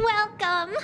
Welcome!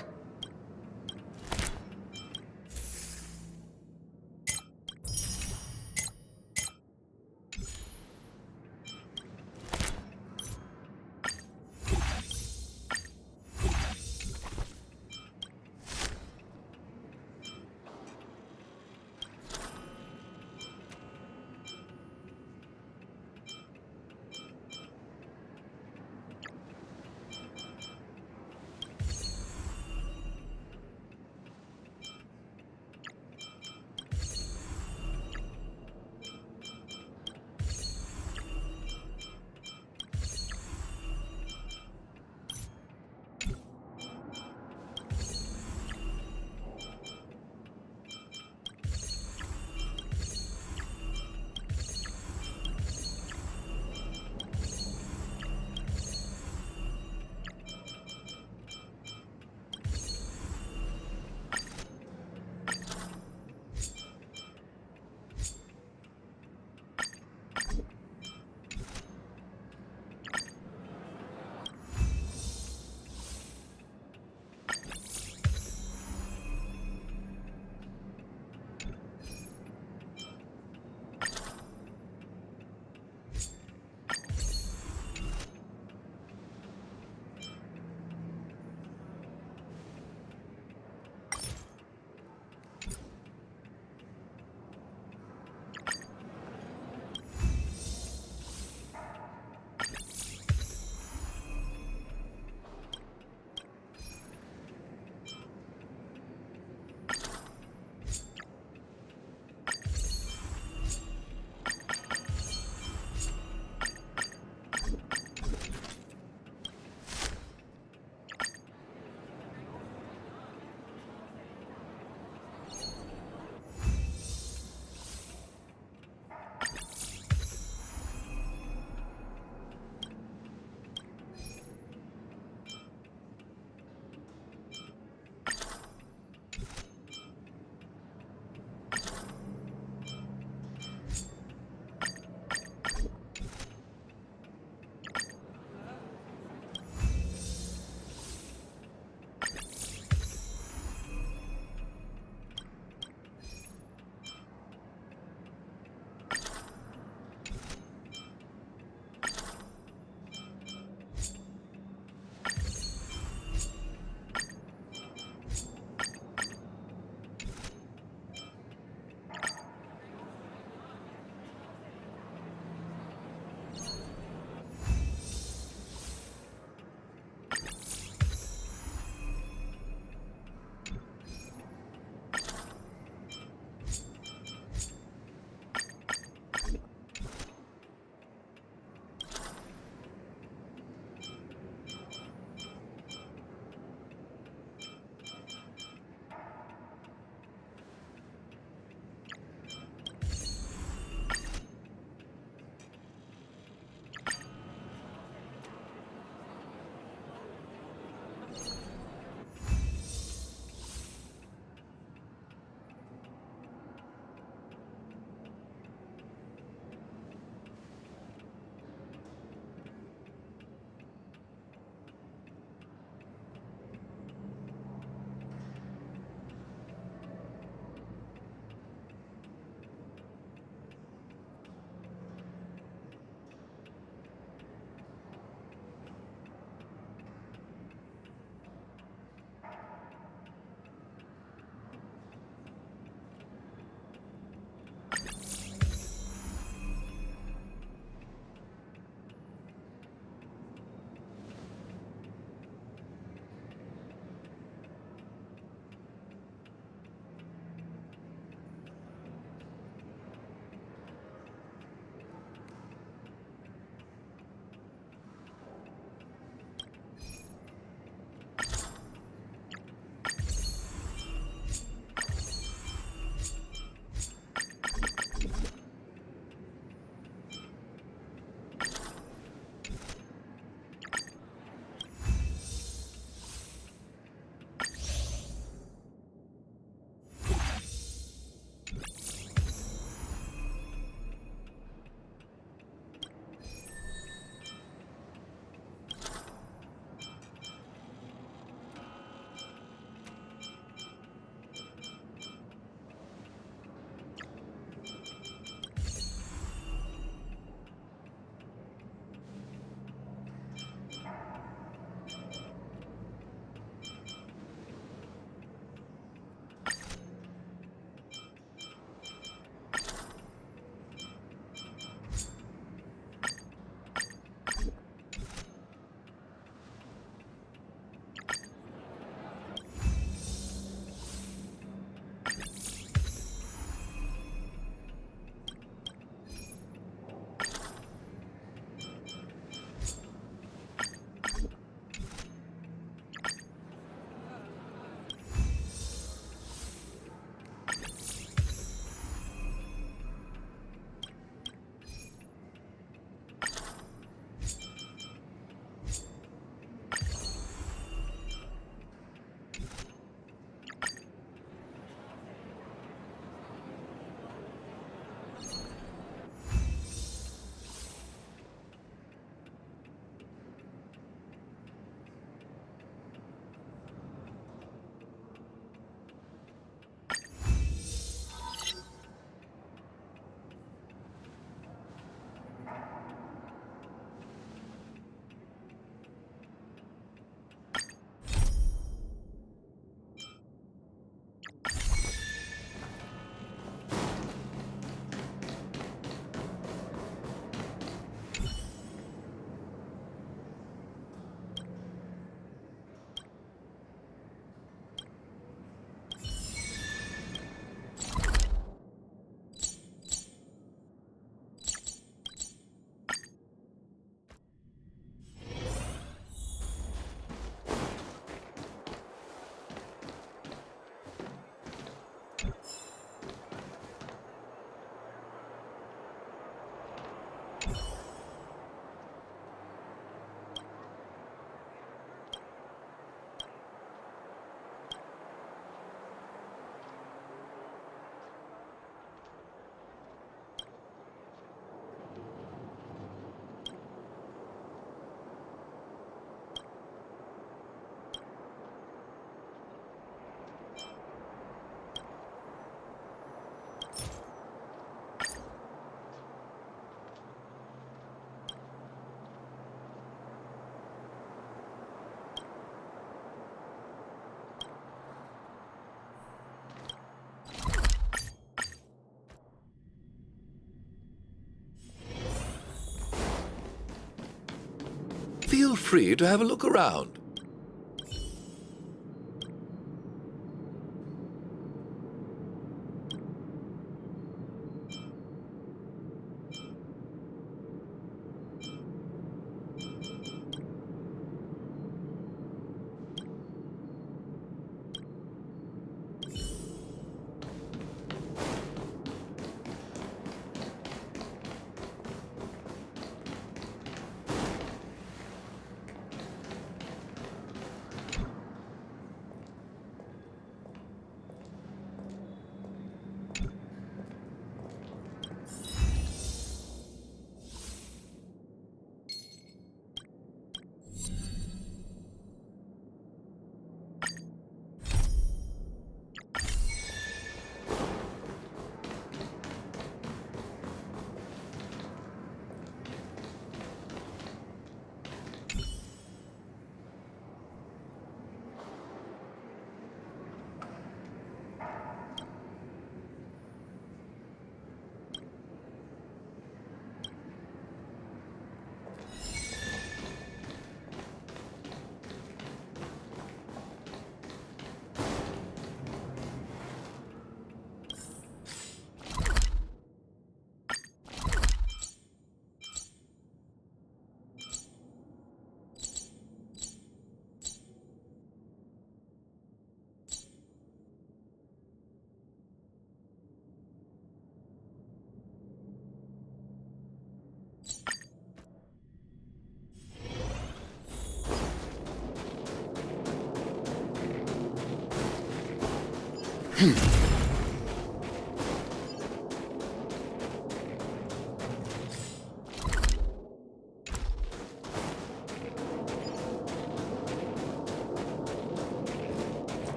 Feel free to have a look around.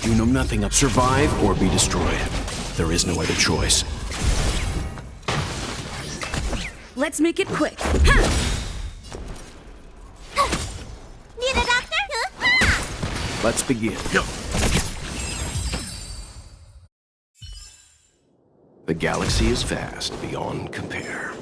You know nothing of survive or be destroyed. There is no other choice. Let's make it quick. Need a doctor? Let's begin. The galaxy is vast beyond compare.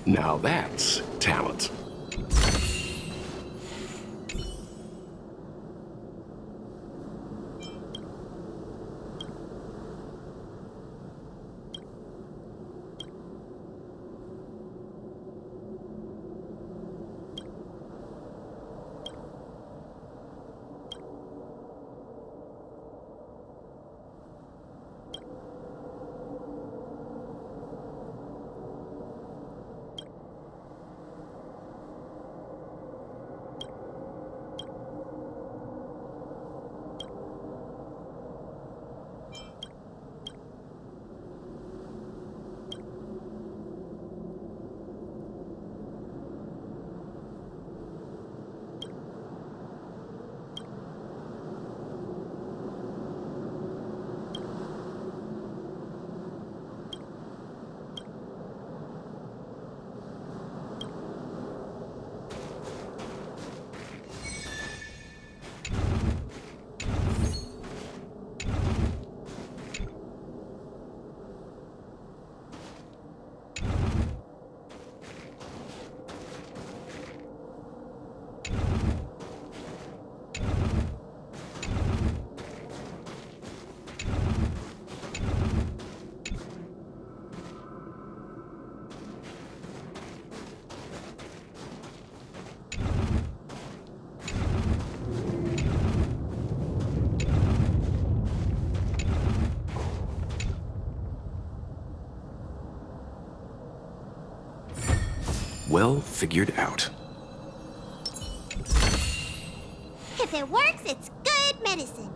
Now that's talent. Well figured out. If it works, it's good medicine.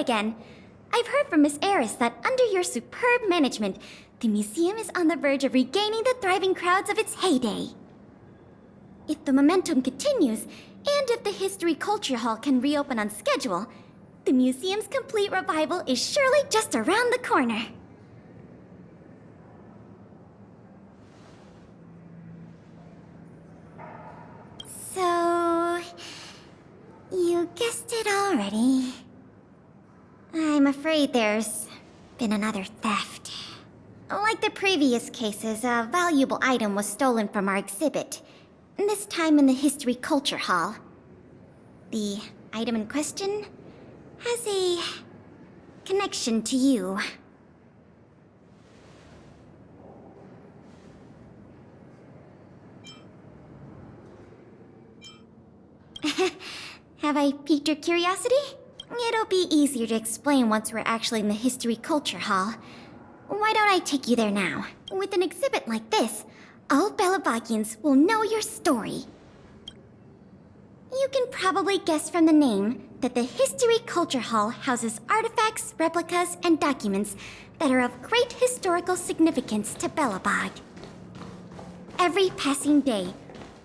again. I've heard from Miss Eris that under your superb management, the museum is on the verge of regaining the thriving crowds of its heyday. If the momentum continues, and if the History Culture Hall can reopen on schedule, the museum's complete revival is surely just around the corner. So... you guessed it already. I'm afraid there's been another theft. Like the previous cases, a valuable item was stolen from our exhibit, this time in the History Culture Hall. The item in question has a connection to you. Have I piqued your curiosity? It'll be easier to explain once we're actually in the History Culture Hall. Why don't I take you there now? With an exhibit like this, all Belabagians will know your story. You can probably guess from the name that the History Culture Hall houses artifacts, replicas, and documents that are of great historical significance to Belobog. Every passing day,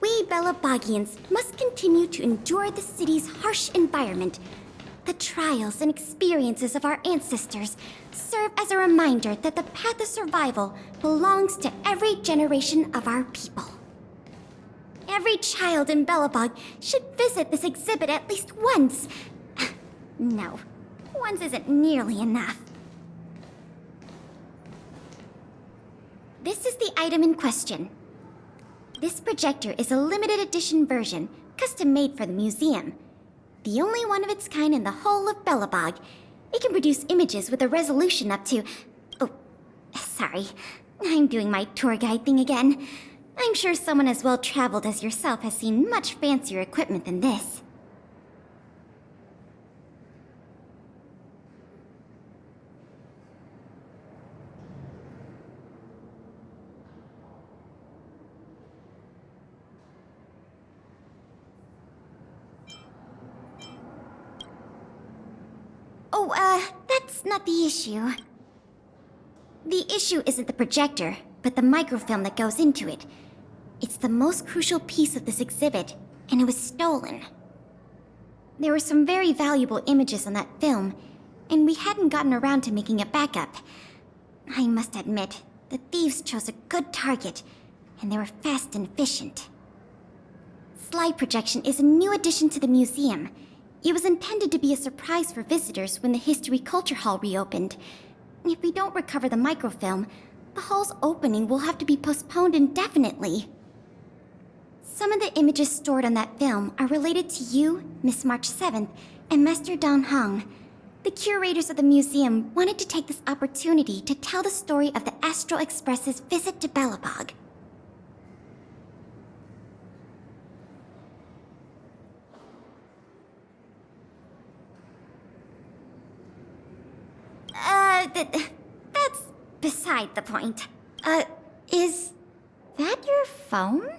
we Belabagians must continue to endure the city's harsh environment. The trials and experiences of our ancestors serve as a reminder that the path of survival belongs to every generation of our people. Every child in Belobog should visit this exhibit at least once. No, once isn't nearly enough. This is the item in question. This projector is a limited edition version, custom made for the museum. The only one of its kind in the whole of Belobog. It can produce images with a resolution up to... Oh, sorry. I'm doing my tour guide thing again. I'm sure someone as well-traveled as yourself has seen much fancier equipment than this. That's not the issue. The issue isn't the projector, but the microfilm that goes into it. It's the most crucial piece of this exhibit, and it was stolen. There were some very valuable images on that film, and we hadn't gotten around to making a backup. I must admit, the thieves chose a good target, and they were fast and efficient. Slide projection is a new addition to the museum. It was intended to be a surprise for visitors when the History Culture Hall reopened. If we don't recover the microfilm, the hall's opening will have to be postponed indefinitely. Some of the images stored on that film are related to you, Miss March 7th, and Master Don Hong. The curators of the museum wanted to take this opportunity to tell the story of the Astral Express's visit to Belobog. That's beside the point. Is that your phone?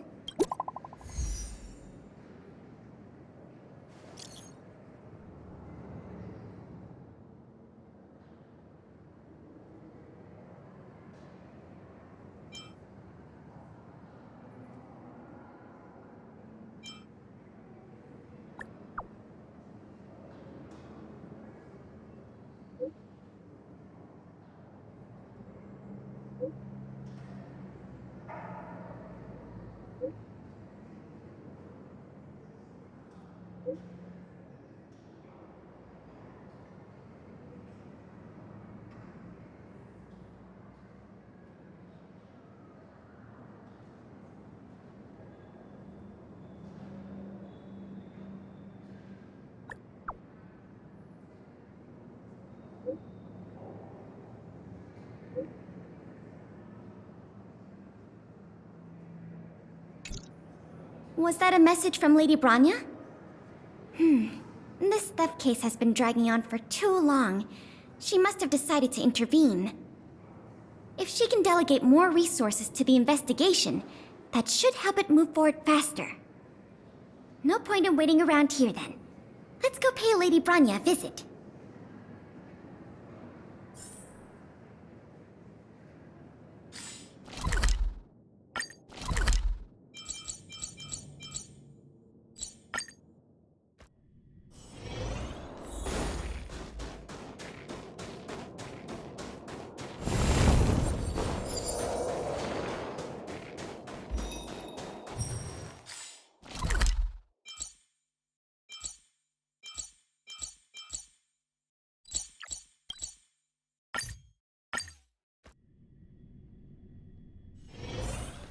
Was that a message from Lady Branya? This theft case has been dragging on for too long. She must have decided to intervene. If she can delegate more resources to the investigation, that should help it move forward faster. No point in waiting around here then. Let's go pay Lady Branya a visit.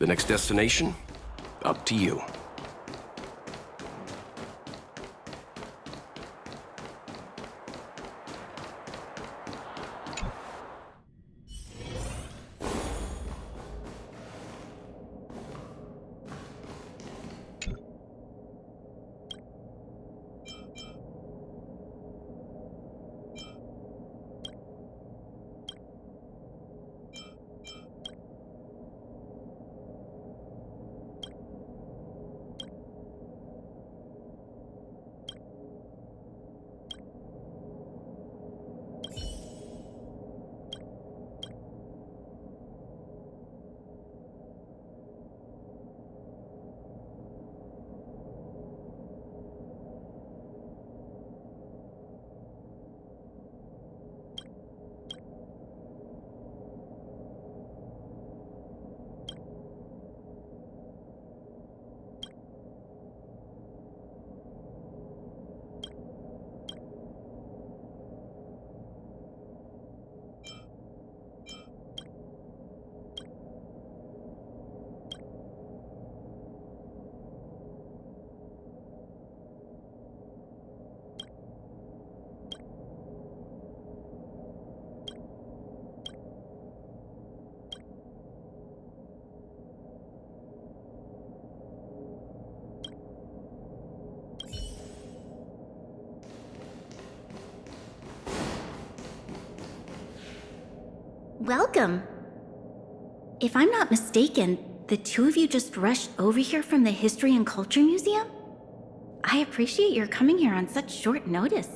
The next destination? Up to you. Welcome. If I'm not mistaken, the two of you just rushed over here from the History and Culture Museum? I appreciate your coming here on such short notice.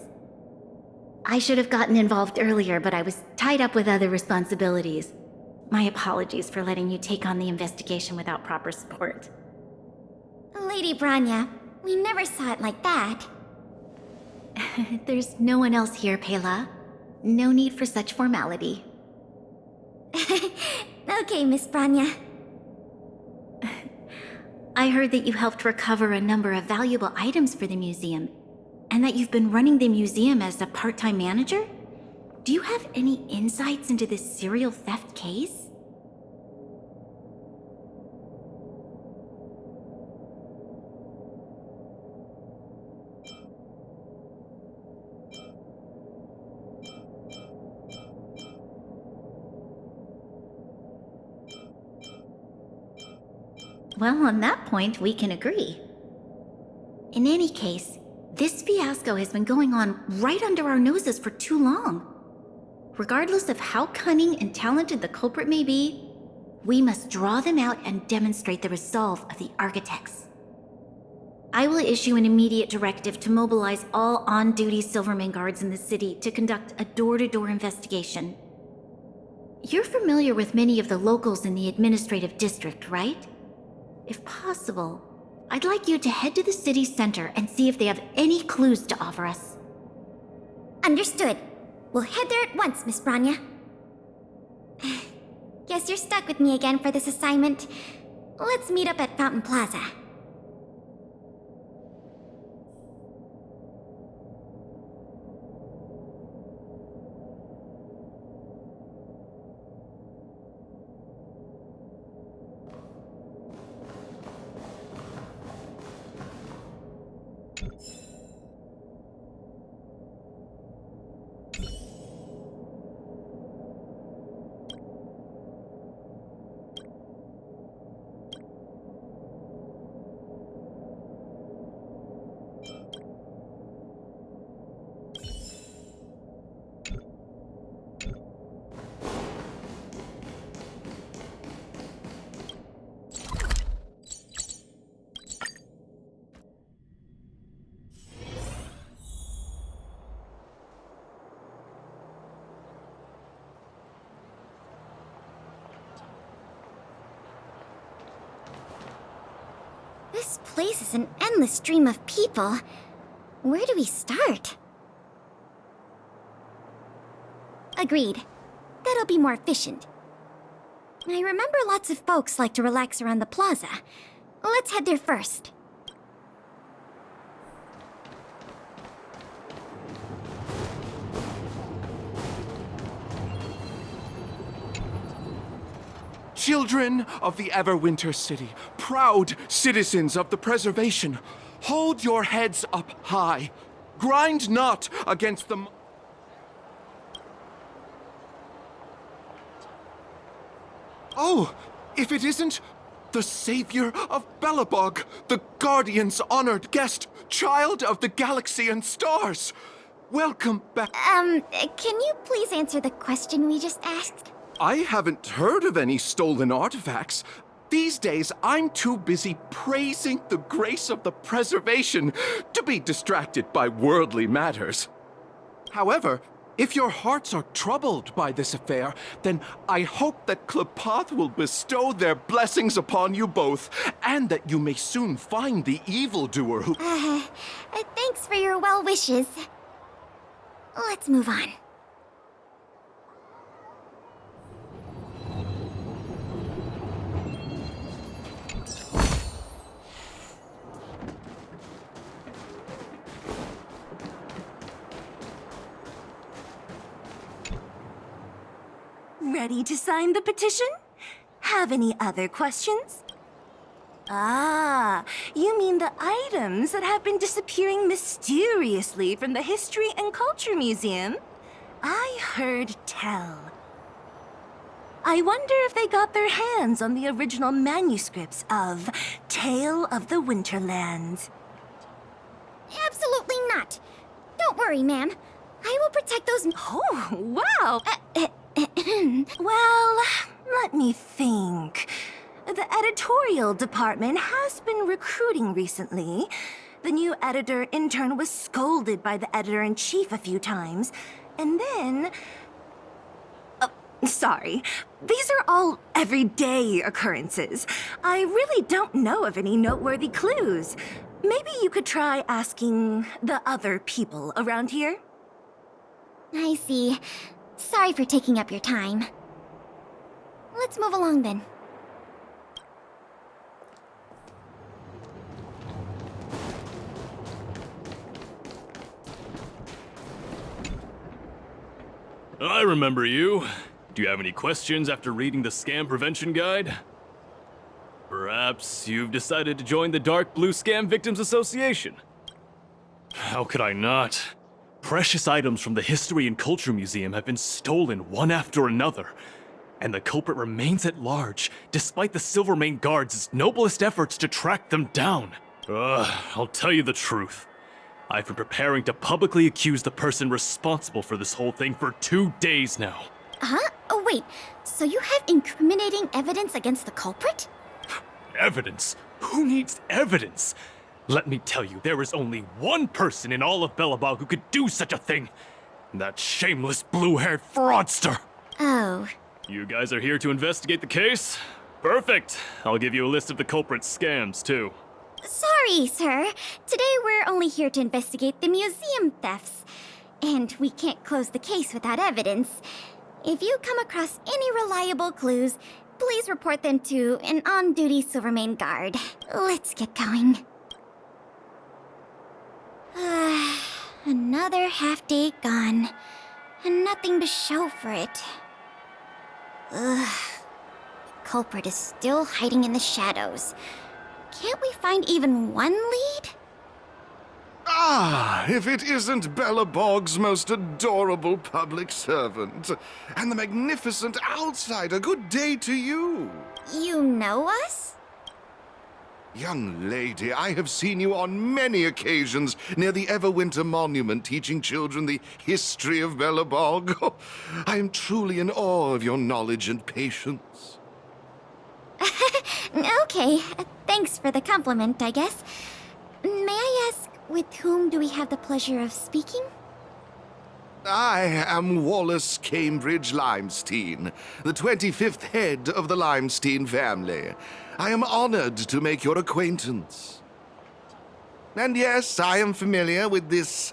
I should have gotten involved earlier, but I was tied up with other responsibilities. My apologies for letting you take on the investigation without proper support. Lady Branya, we never saw it like that. There's no one else here, Pela. No need for such formality. Okay, Miss Branya. I heard that you helped recover a number of valuable items for the museum, and that you've been running the museum as a part-time manager? Do you have any insights into this serial theft case? Well, on that point, we can agree. In any case, this fiasco has been going on right under our noses for too long. Regardless of how cunning and talented the culprit may be, we must draw them out and demonstrate the resolve of the architects. I will issue an immediate directive to mobilize all on-duty Silverman guards in the city to conduct a door-to-door investigation. You're familiar with many of the locals in the administrative district, right? If possible, I'd like you to head to the city center and see if they have any clues to offer us. Understood. We'll head there at once, Miss Branya. Guess you're stuck with me again for this assignment. Let's meet up at Fountain Plaza. This place is an endless stream of people. Where do we start? Agreed. That'll be more efficient. I remember lots of folks like to relax around the plaza. Let's head there first. Children of the Everwinter City, proud citizens of the preservation, hold your heads up high. Grind not against the... Oh, if it isn't the savior of Belobog, the Guardian's honored guest, child of the galaxy and stars. Welcome back. Can you please answer the question we just asked? I haven't heard of any stolen artifacts. These days, I'm too busy praising the grace of the preservation to be distracted by worldly matters. However, if your hearts are troubled by this affair, then I hope that Klapoth will bestow their blessings upon you both, and that you may soon find the evildoer who... Thanks for your well wishes. Let's move on. Ready to sign the petition? Have any other questions? Ah, you mean the items that have been disappearing mysteriously from the History and Culture Museum? I heard tell. I wonder if they got their hands on the original manuscripts of Tale of the Winterlands. Absolutely not. Don't worry, ma'am. I will protect those... Oh, wow! Well, let me think. The editorial department has been recruiting recently. The new editor-intern was scolded by the editor-in-chief a few times. And then... sorry. These are all everyday occurrences. I really don't know of any noteworthy clues. Maybe you could try asking the other people around here? I see. Sorry for taking up your time. Let's move along then. I remember you. Do you have any questions after reading the Scam Prevention Guide? Perhaps you've decided to join the Dark Blue Scam Victims Association? How could I not? Precious items from the History and Culture Museum have been stolen one after another, and the culprit remains at large, despite the Silvermane Guards' noblest efforts to track them down. I'll tell you the truth. I've been preparing to publicly accuse the person responsible for this whole thing for 2 days now. Huh? Oh, wait. So you have incriminating evidence against the culprit? Evidence? Who needs evidence? Let me tell you, there is only one person in all of Belobog who could do such a thing. That shameless blue-haired fraudster. Oh. You guys are here to investigate the case? Perfect. I'll give you a list of the culprit's scams, too. Sorry, sir. Today we're only here to investigate the museum thefts. And we can't close the case without evidence. If you come across any reliable clues, please report them to an on-duty Silvermane guard. Let's get going. Another half-day gone. And nothing to show for it. The culprit is still hiding in the shadows. Can't we find even one lead? Ah, if it isn't Belobog's most adorable public servant, and the magnificent outsider, good day to you. You know us? Young lady, I have seen you on many occasions near the Everwinter Monument teaching children the history of Belobog. I am truly in awe of your knowledge and patience. Okay, thanks for the compliment, I guess. May I ask, with whom do we have the pleasure of speaking? I am Wallace Cambridge Limestein, the 25th head of the Limestein family. I am honored to make your acquaintance. And yes, I am familiar with this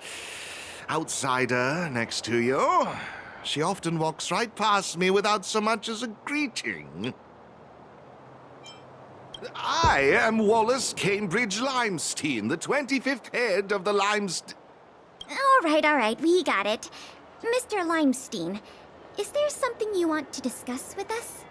outsider next to you. She often walks right past me without so much as a greeting. I am Wallace Cambridge Limestein, the 25th head of the Limestein... All right, we got it. Mr. Limestein, is there something you want to discuss with us?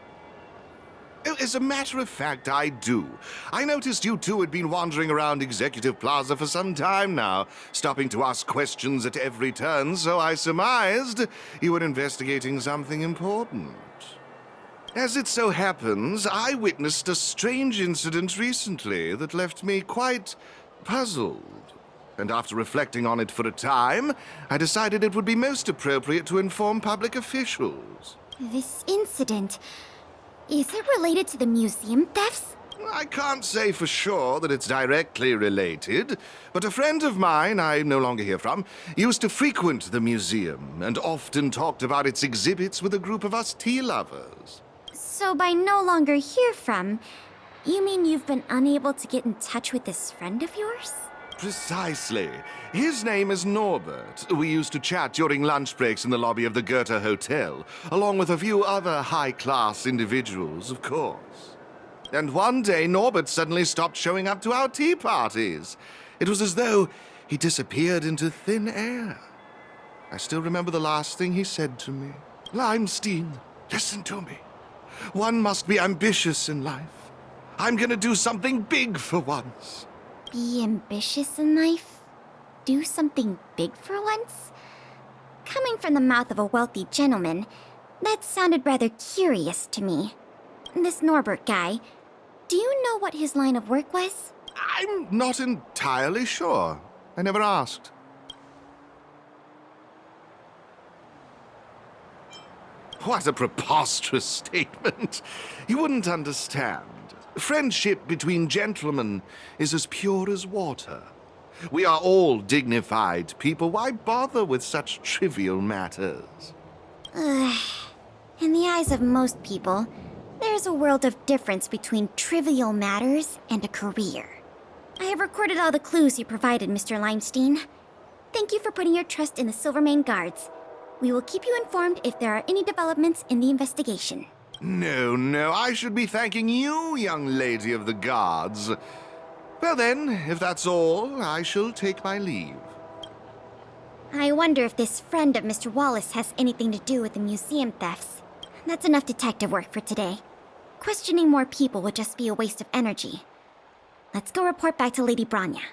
As a matter of fact, I do. I noticed you two had been wandering around Executive Plaza for some time now, stopping to ask questions at every turn, so I surmised you were investigating something important. As it so happens, I witnessed a strange incident recently that left me quite puzzled. And after reflecting on it for a time, I decided it would be most appropriate to inform public officials. This incident... is it related to the museum thefts? I can't say for sure that it's directly related, but a friend of mine I no longer hear from used to frequent the museum and often talked about its exhibits with a group of us tea lovers. So by no longer hear from, you mean you've been unable to get in touch with this friend of yours? Precisely. His name is Norbert. We used to chat during lunch breaks in the lobby of the Goethe Hotel, along with a few other high-class individuals, of course. And one day, Norbert suddenly stopped showing up to our tea parties. It was as though he disappeared into thin air. I still remember the last thing he said to me. "Limestein, listen to me. One must be ambitious in life. I'm gonna do something big for once." Be ambitious in life? Do something big for once? Coming from the mouth of a wealthy gentleman, that sounded rather curious to me. This Norbert guy, do you know what his line of work was? I'm not entirely sure. I never asked. What a preposterous statement. You wouldn't understand. Friendship between gentlemen is as pure as water. We are all dignified people. Why bother with such trivial matters? In the eyes of most people, there's a world of difference between trivial matters and a career. I have recorded all the clues you provided, Mr. Limestein. Thank you for putting your trust in the Silvermane Guards. We will keep you informed if there are any developments in the investigation. No, I should be thanking you, young lady of the guards. Well then, if that's all, I shall take my leave. I wonder if this friend of Mr. Wallace has anything to do with the museum thefts. That's enough detective work for today. Questioning more people would just be a waste of energy. Let's go report back to Lady Branya.